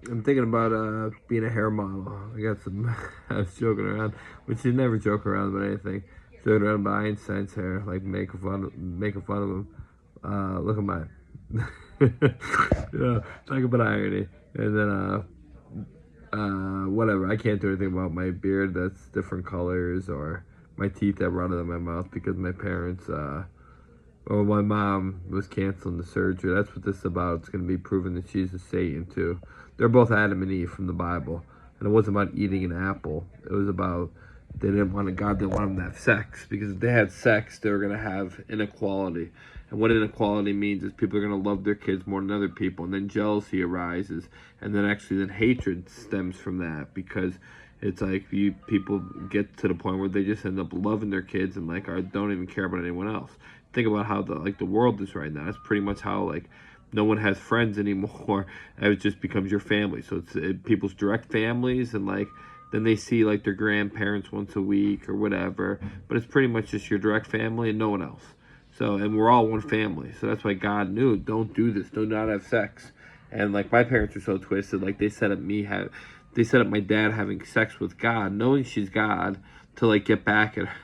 I'm thinking about being a hair model. I got some. I was joking around, which you never joke around about anything. Joking around about Einstein's hair, like making fun of him. Look at mine. Talk about irony. And then whatever. I can't do anything about my beard that's different colors or my teeth that run out of my mouth because my parents or my mom was canceling the surgery. That's what this is about. It's going to be proving that she's a Satan too. They're both Adam and Eve from the Bible, and it wasn't about eating an apple. It was about they didn't want to, God didn't want them to have sex because if they had sex, they were going to have inequality. And what inequality means is people are going to love their kids more than other people, and then jealousy arises, and then actually then hatred stems from that because it's like you people get to the point where they just end up loving their kids and like don't even care about anyone else. Think about how the world is right now. It's pretty much how like no one has friends anymore. It just becomes your family. So people's direct families and like then they see like their grandparents once a week or whatever. But it's pretty much just your direct family and no one else. So and we're all one family. So that's why God knew don't do this. Do not have sex. And like my parents are so twisted. Like they set up my dad having sex with God, knowing she's God, to like get back at her.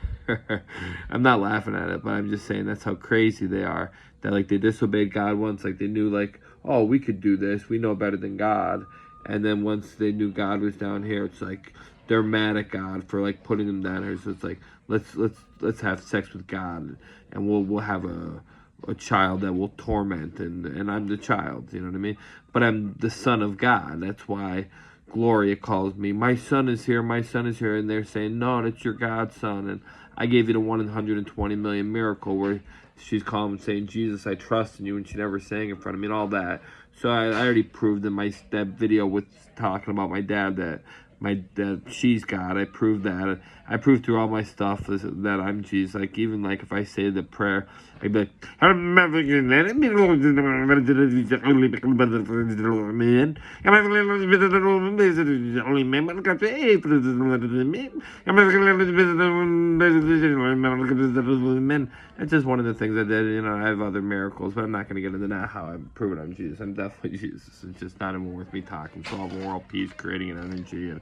I'm not laughing at it, but I'm just saying that's how crazy they are. That like they disobeyed God once, like they knew like, oh, we could do this, we know better than God. And then once they knew God was down here, it's like they're mad at God for like putting them down here. So it's like let's have sex with God, and we'll have a child that will torment, and I'm the child, you know what I mean? But I'm the son of God. That's why Gloria calls me, my son is here, my son is here, and they're saying, no, that's your godson. And I gave you the 120 million miracle where she's calling and saying, Jesus, I trust in you, and she never sang in front of me and all that. So I already proved in that video with talking about my dad that she's God. I proved that. I proved through all my stuff that I'm Jesus. Like even like if I say the prayer, I'd be like, that's just one of the things I did. You know, I have other miracles, but I'm not going to get into that. How I'm proving I'm Jesus. I'm definitely Jesus. It's just not even worth me talking. Solving world peace, creating an energy, and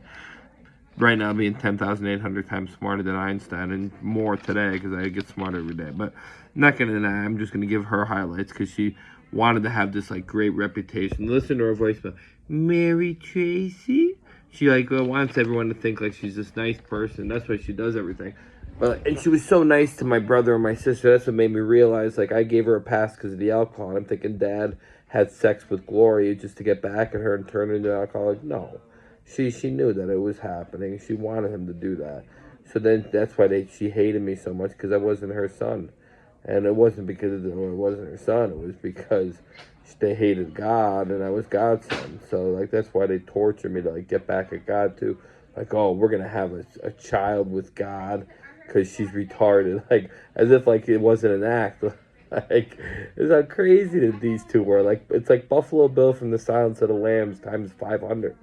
right now being 10,800 times smarter than Einstein and more today because I get smarter every day. But I'm not gonna deny. I'm just gonna give her highlights because she wanted to have this like great reputation. Listen to her voicemail, Mary Tracy. She like wants everyone to think like she's this nice person. That's why she does everything. But and she was so nice to my brother and my sister. That's what made me realize like I gave her a pass because of the alcohol. And I'm thinking Dad had sex with Gloria just to get back at her and turn her into an alcoholic. No, she knew that it was happening. She wanted him to do that. So then that's why she hated me so much because I wasn't her son, and it wasn't because it wasn't her son. It was because they hated God and I was God's son. So like that's why they torture me to like get back at God too. Like oh we're gonna have a child with God because she's retarded. Like as if like it wasn't an act. Like it's how crazy that these two were. Like it's like Buffalo Bill from The Silence of the Lambs times 500.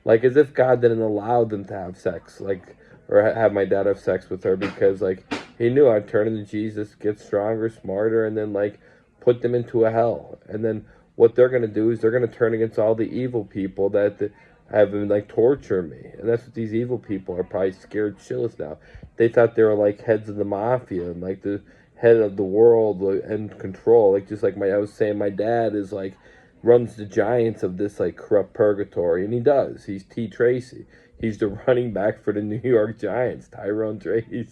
Like as if God didn't allow them to have sex, like or have my dad have sex with her because like he knew I'd turn into Jesus, get stronger, smarter, and then like put them into a hell. And then what they're gonna do is they're gonna turn against all the evil people that have been like torture me, and that's what these evil people are probably scared shitless now. They thought they were like heads of the mafia and like the head of the world and control. Like just like I was saying, my dad is like runs the Giants of this like corrupt purgatory, and he does. He's T. Tracy. He's the running back for the New York Giants, Tyrone Tracy.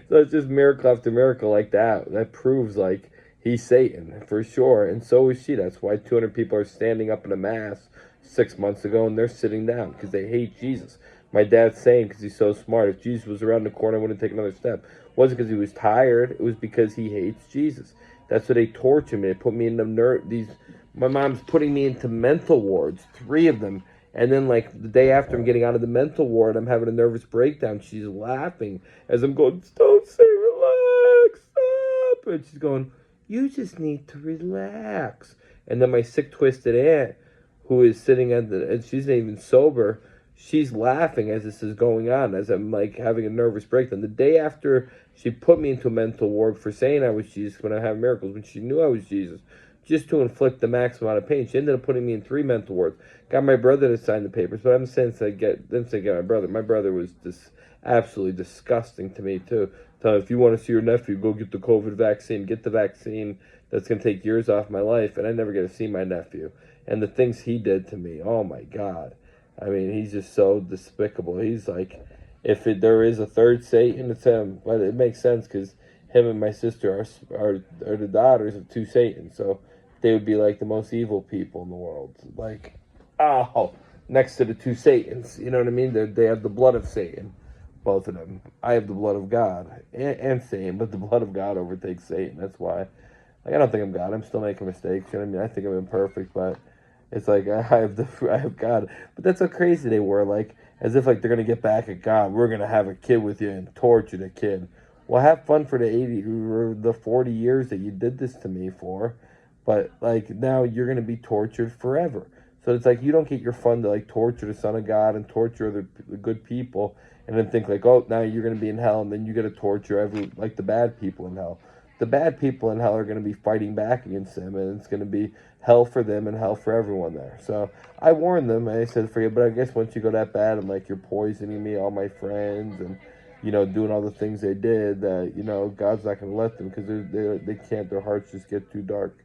So it's just miracle after miracle like that. That proves like he's Satan for sure, and so is she. That's why 200 people are standing up in a mass 6 months ago, and they're sitting down because they hate Jesus. My dad's saying because he's so smart, if Jesus was around the corner, I wouldn't take another step. It wasn't because he was tired. It was because he hates Jesus. That's why they torture me. They put me in these. My mom's putting me into mental wards, 3 of them. And then, like, the day after I'm getting out of the mental ward, I'm having a nervous breakdown. She's laughing as I'm going, don't say relax, stop. And she's going, you just need to relax. And then my sick, twisted aunt, who is sitting and she's not even sober, she's laughing as this is going on, as I'm, like, having a nervous breakdown. The day after she put me into a mental ward for saying I was Jesus when I have miracles, when she knew I was Jesus, just to inflict the maximum amount of pain. She ended up putting me in 3 mental wards. Got my brother to sign the papers, but I'm saying didn't say get my brother. My brother was just absolutely disgusting to me too. So if you want to see your nephew, go get the COVID vaccine. Get the vaccine that's going to take years off my life, and I never get to see my nephew. And the things he did to me, oh my God. I mean, he's just so despicable. He's like, there is a third Satan, it's him. But it makes sense because him and my sister are the daughters of 2 Satans. So they would be like the most evil people in the world. Like, oh, next to the 2 Satans. You know what I mean? They have the blood of Satan. Both of them. I have the blood of God and Satan, but the blood of God overtakes Satan. That's why. Like, I don't think I'm God. I'm still making mistakes. You know what I mean? I think I'm imperfect, but it's like I have God. But that's how crazy they were. Like, as if like they're gonna get back at God. We're gonna have a kid with you and torture the kid. Well, have fun for the 80 or the 40 years that you did this to me for, but like now you're gonna be tortured forever. So it's like you don't get your fun to like torture the Son of God and torture other good people, and then think like, oh, now you're gonna be in hell, and then you get to torture like the bad people in hell. The bad people in hell are gonna be fighting back against them, and it's gonna be hell for them and hell for everyone there. So I warned them, and I said, forget. But I guess once you go that bad and like you're poisoning me, all my friends, and doing all the things they did, that God's not gonna let them because they can't. Their hearts just get too dark.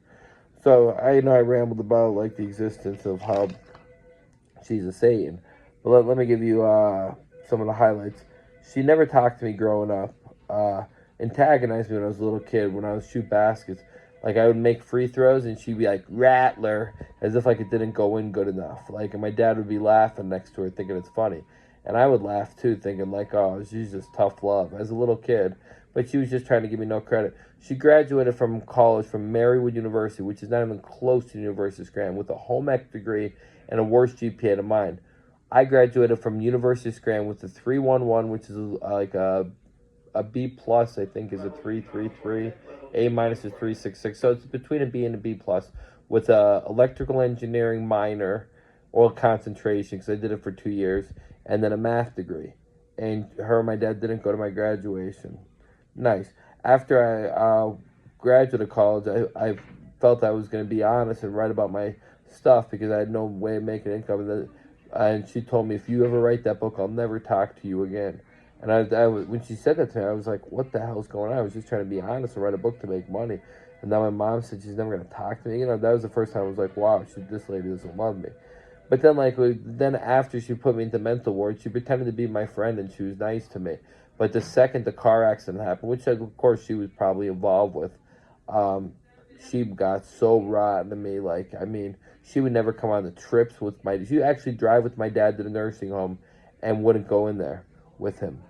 So I rambled about like the existence of how she's a Satan. But let me give you some of the highlights. She never talked to me growing up. Antagonized me when I was a little kid when I was shoot baskets. Like I would make free throws and she'd be like, Rattler, as if like it didn't go in good enough. Like, and my dad would be laughing next to her thinking it's funny. And I would laugh too, thinking like, oh, she's just tough love as a little kid. But she was just trying to give me no credit. She graduated from college from Marywood University, which is not even close to the University of Scranton, with a home ec degree and a worse GPA than mine. I graduated from University of Scranton with a 3.11, which is like a B plus, I think, is a 3.33. A minus is 3.66. So it's between a B and a B plus with a electrical engineering minor or concentration because I did it for 2 years, and then a math degree. And her and my dad didn't go to my graduation. Nice. After I graduated college, I felt I was going to be honest and write about my stuff because I had no way of making income. And she told me, if you ever write that book, I'll never talk to you again. And when she said that to me, I was like, what the hell's going on? I was just trying to be honest and write a book to make money. And now my mom said she's never going to talk to me. That was the first time I was like, wow, this lady doesn't love me. But then after she put me into mental ward, she pretended to be my friend and she was nice to me. But the second the car accident happened, which of course she was probably involved with, she got so rotten to me. Like, I mean, she would never come on the trips with she would actually drive with my dad to the nursing home and wouldn't go in there with him.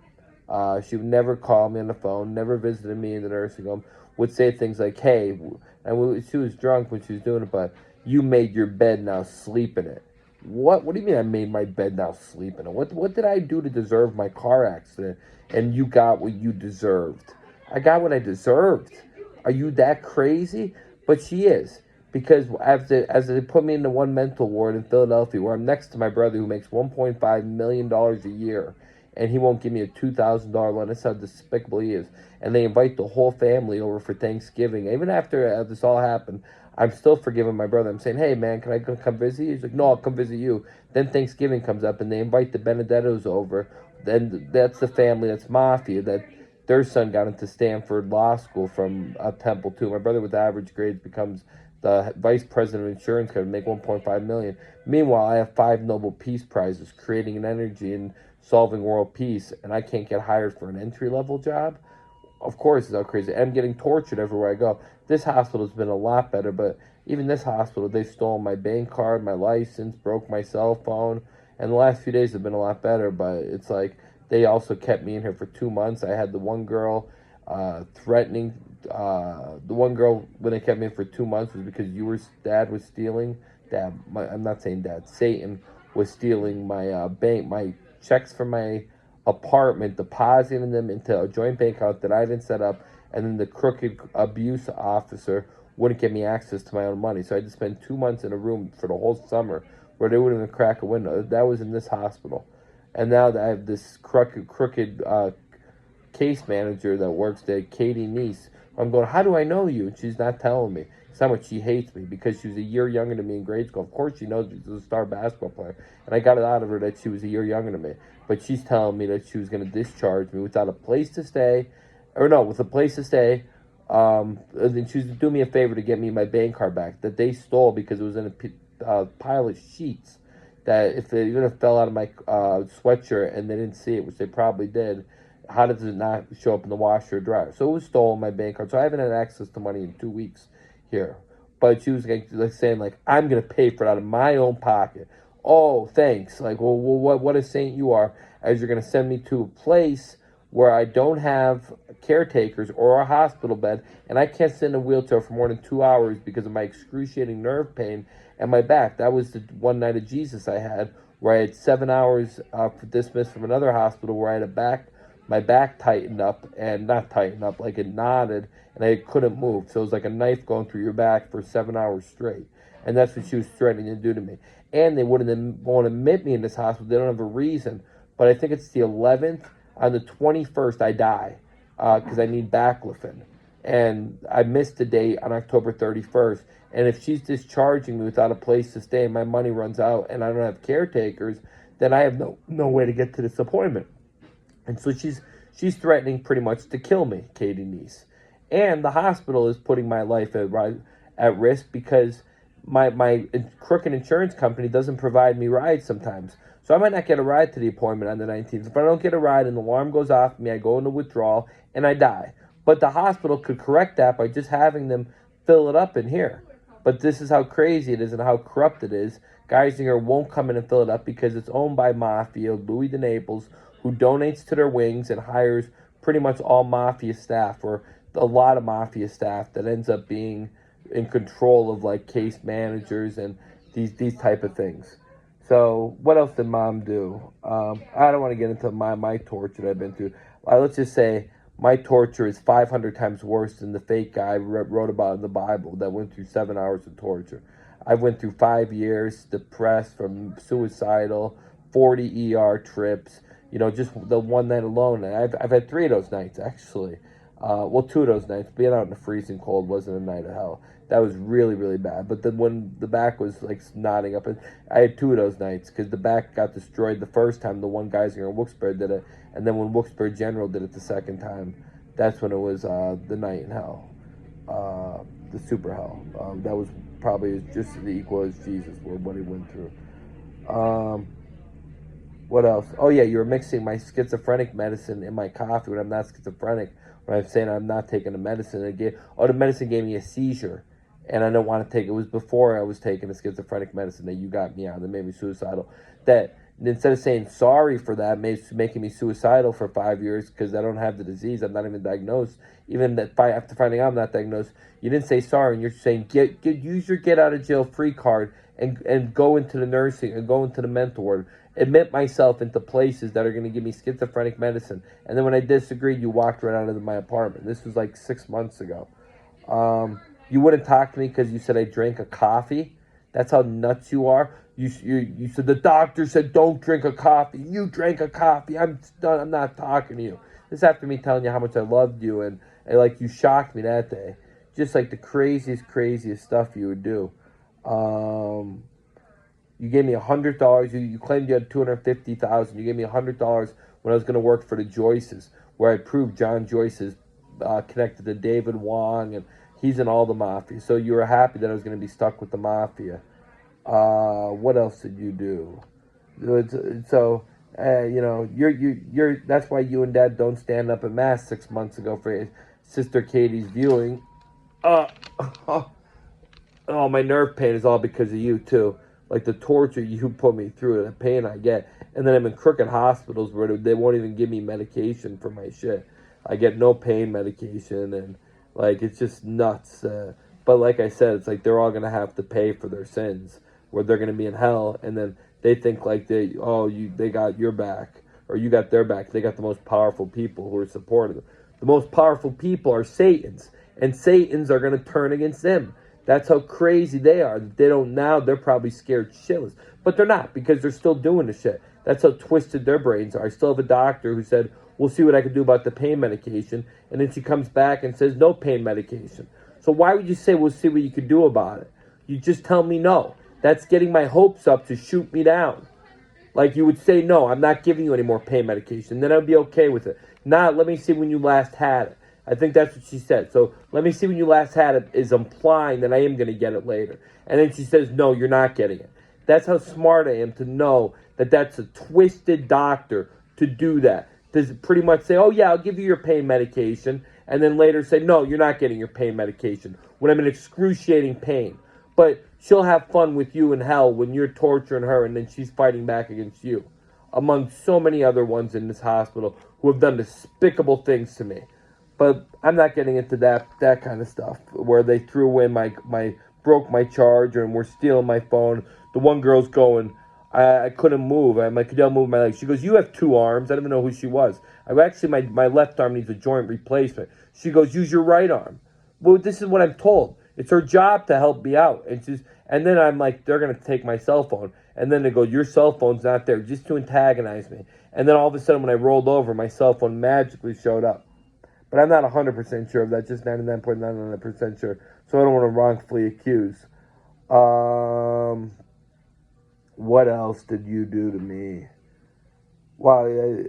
She would never call me on the phone, never visited me in the nursing home, would say things like, hey, and she was drunk when she was doing it, but you made your bed, now sleep in it. What do you mean I made my bed, now sleep in it? What did I do to deserve my car accident and you got what you deserved? I got what I deserved. Are you that crazy? But she is. Because as they put me into one mental ward in Philadelphia, where I'm next to my brother who makes $1.5 million a year, and he won't give me a $2,000 loan. That's how despicable he is. And they invite the whole family over for Thanksgiving. Even after this all happened, I'm still forgiving my brother. I'm saying, hey, man, can I come visit you? He's like, no, I'll come visit you. Then Thanksgiving comes up, and they invite the Benedettos over. Then that's the family, that's mafia, that their son got into Stanford Law School from Temple, too. My brother with average grades becomes the vice president of insurance company, make $1.5 million. Meanwhile, I have 5 Nobel Peace Prizes, creating an energy and solving world peace, and I can't get hired for an entry-level job. Of course, it's how crazy. I'm getting tortured everywhere I go. This hospital's been a lot better, but even this hospital, they've stolen my bank card, my license, broke my cell phone, and the last few days have been a lot better, but it's like they also kept me in here for 2 months. I had the one girl threatening, the one girl, when they kept me in for 2 months, was because dad was stealing, I'm not saying dad, Satan was stealing my my checks from my apartment, depositing them into a joint bank account that I didn't set up, and then the crooked abuse officer wouldn't give me access to my own money. So I had to spend 2 months in a room for the whole summer where they wouldn't even crack a window. That was in this hospital. And now that I have this crooked case manager that works there, Katie Neese. I'm going, how do I know you? And she's not telling me. That's how much she hates me, because she was a year younger than me in grade school. Of course she knows she's a star basketball player. And I got it out of her that she was a year younger than me. But she's telling me that she was going to discharge me without a place to stay. Or no, with a place to stay. And she was doing me a favor to get me my bank card back that they stole because it was in a pile of sheets. That if it even fell out of my sweatshirt and they didn't see it, which they probably did, how does it not show up in the washer or dryer? So it was stolen, my bank card. So I haven't had access to money in 2 weeks here. But she was like saying, like, I'm going to pay for it out of my own pocket. Oh, thanks. Like, well, what a saint you are, as you're going to send me to a place where I don't have caretakers or a hospital bed, and I can't sit in a wheelchair for more than 2 hours because of my excruciating nerve pain and my back. That was the one night of Jesus I had, where I had 7 hours dismissed from another hospital where I had my back tightened up, and not tightened up, like it knotted, and I couldn't move. So it was like a knife going through your back for 7 hours straight. And that's what she was threatening to do to me. And they won't admit me in this hospital. They don't have a reason. But I think it's the 11th. On the 21st, I die because I need baclofen. And I missed the date on October 31st. And if she's discharging me without a place to stay and my money runs out and I don't have caretakers, then I have no way to get to this appointment. And so she's threatening pretty much to kill me, Katie Neese. And the hospital is putting my life at risk because my crooked insurance company doesn't provide me rides sometimes. So I might not get a ride to the appointment on the 19th. If I don't get a ride and the alarm goes off me, I go into withdrawal and I die. But the hospital could correct that by just having them fill it up in here. But this is how crazy it is and how corrupt it is. Geisinger won't come in and fill it up because it's owned by Mafia, Louis de Naples, who donates to their wings and hires pretty much all Mafia staff, or a lot of Mafia staff that ends up being in control of like case managers and these type of things. So what else did Mom do? I don't want to get into my torture that I've been through. Let's just say my torture is 500 times worse than the fake guy wrote about in the Bible that went through 7 hours of torture. I went through 5 years, depressed, from suicidal, 40 ER trips. You know, just the one night alone. And I've had 3 of those nights, actually. 2 of those nights. Being out in the freezing cold wasn't a night of hell. That was really, really bad. But then when the back was like knotting up, I had 2 of those nights because the back got destroyed the first time. The one Geisinger and Wilkes-Barre did it. And then when Wilkes-Barre General did it the second time, that's when it was the night in hell. The super hell. That was probably just as equal as Jesus, what he went through. What else? Oh, yeah, you were mixing my schizophrenic medicine in my coffee when I'm not schizophrenic. When I'm saying I'm not taking the medicine. The medicine gave me a seizure, and I don't want to take it. It was before I was taking the schizophrenic medicine that you got me on that made me suicidal. That instead of saying sorry for that, making me suicidal for 5 years because I don't have the disease, I'm not even diagnosed. Even that after finding out I'm not diagnosed, you didn't say sorry, and you're saying use your get out of jail free card and go into the nursing and go into the mental ward. Admit myself into places that are going to give me schizophrenic medicine. And then when I disagreed, you walked right out of my apartment. This was like 6 months ago. You wouldn't talk to me because you said I drank a coffee. That's how nuts you are. You said the doctor said don't drink a coffee. You drank a coffee. I'm done. I'm not talking to you. This after me telling you how much I loved you and like you shocked me that day. Just like the craziest stuff you would do. You gave me $100. You claimed you had $250,000. You gave me $100 when I was going to work for the Joyces, where I proved John Joyce is connected to David Wong, and he's in all the mafia. So you were happy that I was going to be stuck with the mafia. What else did you do? So you're. That's why you and Dad don't stand up at Mass 6 months ago for Sister Katie's viewing. Oh, my nerve pain is all because of you too. Like the torture you put me through, the pain I get. And then I'm in crooked hospitals where they won't even give me medication for my shit. I get no pain medication, and like it's just nuts. But like I said, it's like they're all gonna have to pay for their sins, where they're gonna be in hell, and then they think like they got your back, or you got their back. They got the most powerful people who are supporting them. The most powerful people are Satan's, and Satan's are gonna turn against them. That's how crazy they are. They don't now. They're probably scared shitless. But they're not, because they're still doing the shit. That's how twisted their brains are. I still have a doctor who said, we'll see what I can do about the pain medication. And then she comes back and says, no pain medication. So why would you say we'll see what you can do about it? You just tell me no. That's getting my hopes up to shoot me down. Like you would say, no, I'm not giving you any more pain medication. Then I'd be okay with it. Not, let me see when you last had it. I think that's what she said. So let me see when you last had it is implying that I am going to get it later. And then she says, no, you're not getting it. That's how smart I am to know that that's a twisted doctor to do that. To pretty much say, oh, yeah, I'll give you your pain medication. And then later say, no, you're not getting your pain medication when I'm in excruciating pain. But she'll have fun with you in hell when you're torturing her and then she's fighting back against you. Among so many other ones in this hospital who have done despicable things to me. But I'm not getting into that kind of stuff where they threw away broke my charger and were stealing my phone. The one girl's going, I couldn't move. I'm like, could you move my legs? She goes, you have two arms. I don't even know who she was. My left arm needs a joint replacement. She goes, use your right arm. Well, this is what I'm told. It's her job to help me out. And then I'm like, they're going to take my cell phone. And then they go, your cell phone's not there, just to antagonize me. And then all of a sudden when I rolled over, my cell phone magically showed up. But I'm not 100% sure of that, just 99.99% sure. So I don't want to wrongfully accuse. What else did you do to me? Wow.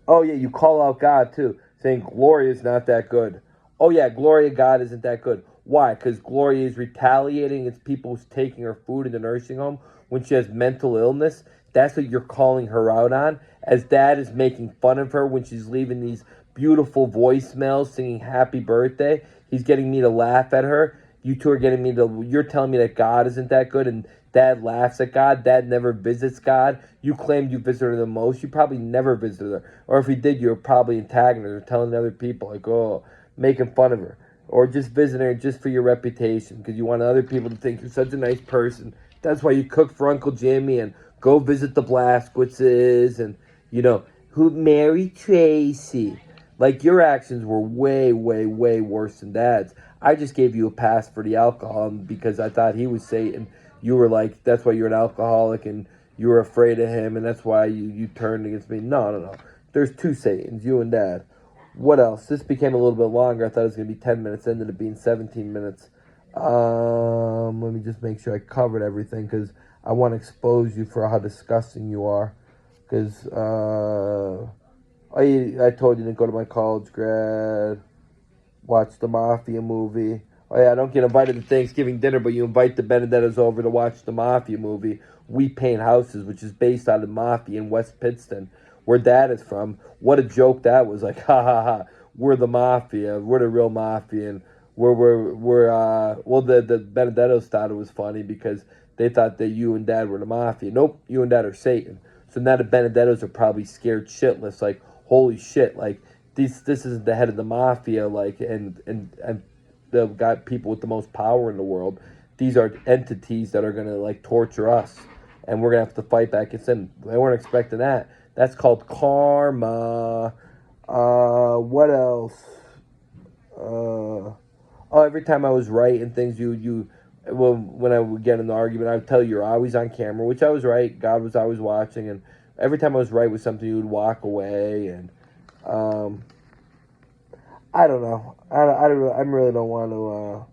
Oh, yeah, you call out God, too, saying Gloria's not that good. Oh, yeah, Gloria God isn't that good. Why? Because Gloria is retaliating against people who's taking her food in the nursing home when she has mental illness. That's what you're calling her out on. As Dad is making fun of her when she's leaving these beautiful voicemails singing happy birthday. He's getting me to laugh at her. You two are getting me to, you're telling me that God isn't that good and Dad laughs at God. Dad never visits God. You claimed you visited her the most. You probably never visited her. Or if you did, you were probably antagonizing her, telling other people, like, oh, making fun of her. Or just visiting her just for your reputation because you want other people to think you're such a nice person. That's why you cook for Uncle Jimmy and go visit the Blaskowitzes and, who Mary Tracy. Like, your actions were way, way, way worse than Dad's. I just gave you a pass for the alcohol because I thought he was Satan. You were like, that's why you're an alcoholic and you were afraid of him and that's why you turned against me. No. There's two Satans, you and Dad. What else? This became a little bit longer. I thought it was going to be 10 minutes. Ended up being 17 minutes. Let me just make sure I covered everything because I want to expose you for how disgusting you are. Because I told you to go to my college grad, watch the Mafia movie. Oh, yeah, I don't get invited to Thanksgiving dinner, but you invite the Benedettos over to watch the Mafia movie, We Paint Houses, which is based on the Mafia in West Pittston, where Dad is from. What a joke that was. Like, ha, ha, ha. We're the Mafia. We're the real Mafia. And the Benedettos thought it was funny because they thought that you and Dad were the Mafia. Nope, you and Dad are Satan. So now the Benedettos are probably scared shitless. Like, holy shit, like, this isn't the head of the Mafia, like, and the got people with the most power in the world. These are entities that are going to, like, torture us. And we're going to have to fight back against them. They weren't expecting that. That's called karma. What else? Every time I was right and things, when I would get in the argument, I would tell you you're always on camera, which I was right. God was always watching. And every time I was right with something, you would walk away. And I don't know. I really don't want to.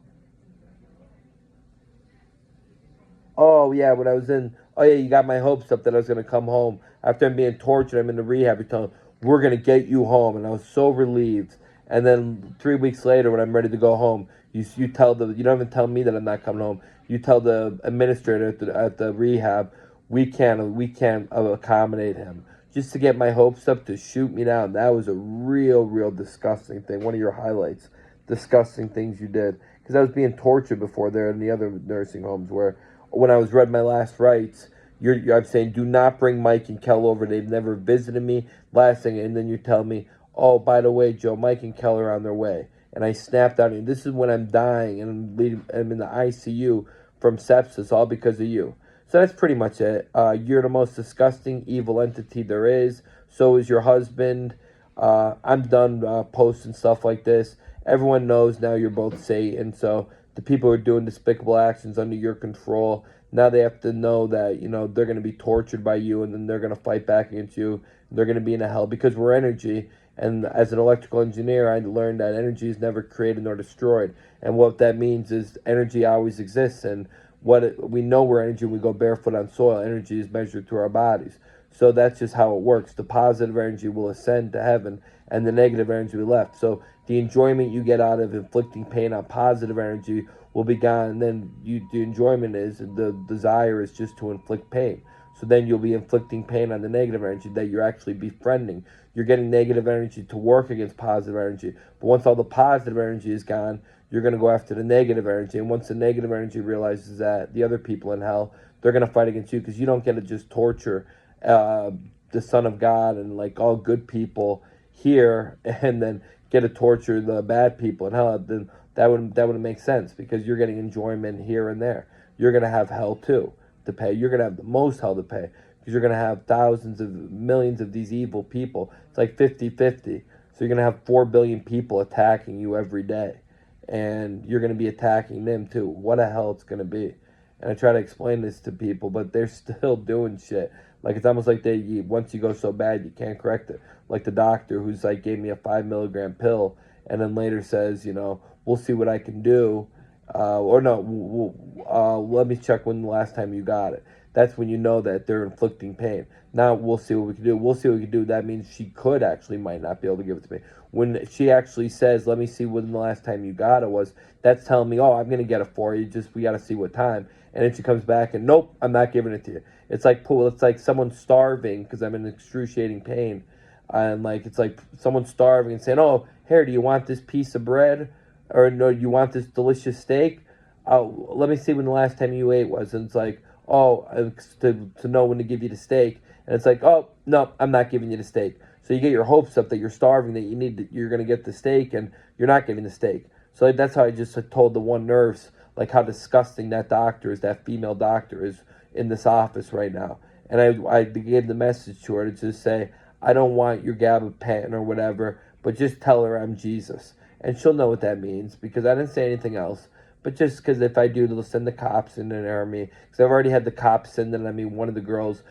Oh, yeah, when I was in. Oh, yeah, you got my hopes up that I was going to come home. After I'm being tortured, I'm in the rehab. You're telling, we're going to get you home. And I was so relieved. And then 3 weeks later, when I'm ready to go home, you don't even tell me that I'm not coming home. You tell the administrator at the rehab, we can't accommodate him. Just to get my hopes up to shoot me down. That was a real disgusting thing. One of your highlights. Disgusting things you did. Because I was being tortured before there in the other nursing homes where when I was read my last rites, I'm saying, do not bring Mike and Kel over. They've never visited me. Last thing, and then you tell me, oh, by the way, Joe, Mike and Kel are on their way. And I snapped out. And this is when I'm dying and I'm in the ICU from sepsis, all because of you. So that's pretty much it. You're the most disgusting, evil entity there is. So is your husband. I'm done posting stuff like this. Everyone knows now you're both Satan. So the people who are doing despicable actions under your control, now they have to know that, they're going to be tortured by you and then they're going to fight back against you. They're going to be in a hell because we're energy. And as an electrical engineer, I learned that energy is never created nor destroyed. And what that means is energy always exists. And we know we're energy when we go barefoot on soil. Energy is measured through our bodies. So that's just how it works. The positive energy will ascend to heaven, and the negative energy will be left. So the enjoyment you get out of inflicting pain on positive energy will be gone. And then the enjoyment is, the desire is just to inflict pain. So then you'll be inflicting pain on the negative energy that you're actually befriending. You're getting negative energy to work against positive energy. But once all the positive energy is gone, you're going to go after the negative energy. And once the negative energy realizes that the other people in hell, they're going to fight against you, because you don't get to just torture the Son of God and like all good people here and then get to torture the bad people in hell. Then that wouldn't make sense, because you're getting enjoyment here and there. You're going to have hell too to pay. You're going to have the most hell to pay, because you're going to have thousands of millions of these evil people. It's like 50-50. So you're going to have 4 billion people attacking you every day, and you're going to be attacking them too. What a hell it's going to be. And I try to explain this to people, but they're still doing shit. Like, it's almost like once you go so bad, you can't correct it. Like the doctor who's like, gave me a 5 milligram pill, and then later says, we'll see what I can do. Or no, let me check when the last time you got it. That's when you know that they're inflicting pain. Now we'll see what we can do. We'll see what we can do. That means she might not be able to give it to me. When she actually says, let me see when the last time you got it was, that's telling me, oh, I'm going to get it for you. We got to see what time. And then she comes back and, nope, I'm not giving it to you. It's like someone starving because I'm in excruciating pain. And like, it's like someone starving and saying, oh, here, do you want this piece of bread? Or no, you want this delicious steak? Let me see when the last time you ate was. And it's like, oh, to know when to give you the steak. And it's like, oh, no, I'm not giving you the steak. So you get your hopes up that you're starving, that you're going to get the steak, and you're not getting the steak. So like, that's how I just told the one nurse, like, how disgusting that female doctor is in this office right now. And I gave the message to her to just say, I don't want your gabapentin or whatever, but just tell her I'm Jesus. And she'll know what that means, because I didn't say anything else. But just because if I do, they'll send the cops in and air me. Because I've already had the cops send in. I mean, one of the girls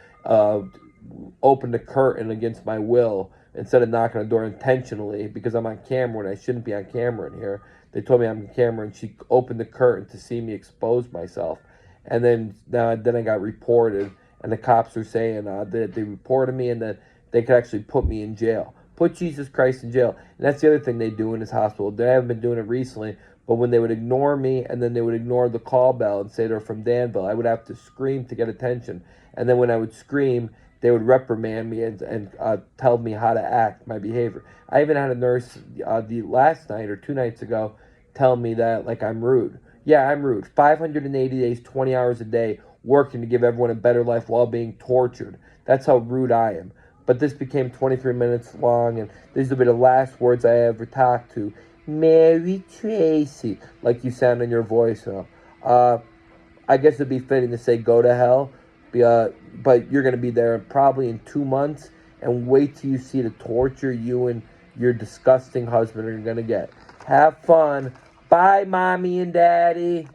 opened the curtain against my will instead of knocking on the door intentionally, because I'm on camera and I shouldn't be on camera in here. They told me I'm on camera, and she opened the curtain to see me expose myself. And then I got reported, and the cops are saying that they reported me and that they could actually put me in jail. Put Jesus Christ in jail. And that's the other thing they do in this hospital. They haven't been doing it recently, but when they would ignore me and then they would ignore the call bell and say they're from Danville, I would have to scream to get attention. And then when I would scream, they would reprimand me and tell me how to act, my behavior. I even had a nurse the last night or 2 nights ago tell me that, like, I'm rude. Yeah, I'm rude. 580 days, 20 hours a day, working to give everyone a better life while being tortured. That's how rude I am. But this became 23 minutes long, and these will be the last words I ever talked to. Mary Tracy, like you sound in your voice now. I guess it'd be fitting to say go to hell, but you're going to be there probably in 2 months, and wait till you see the torture you and your disgusting husband are going to get. Have fun. Bye, Mommy and Daddy.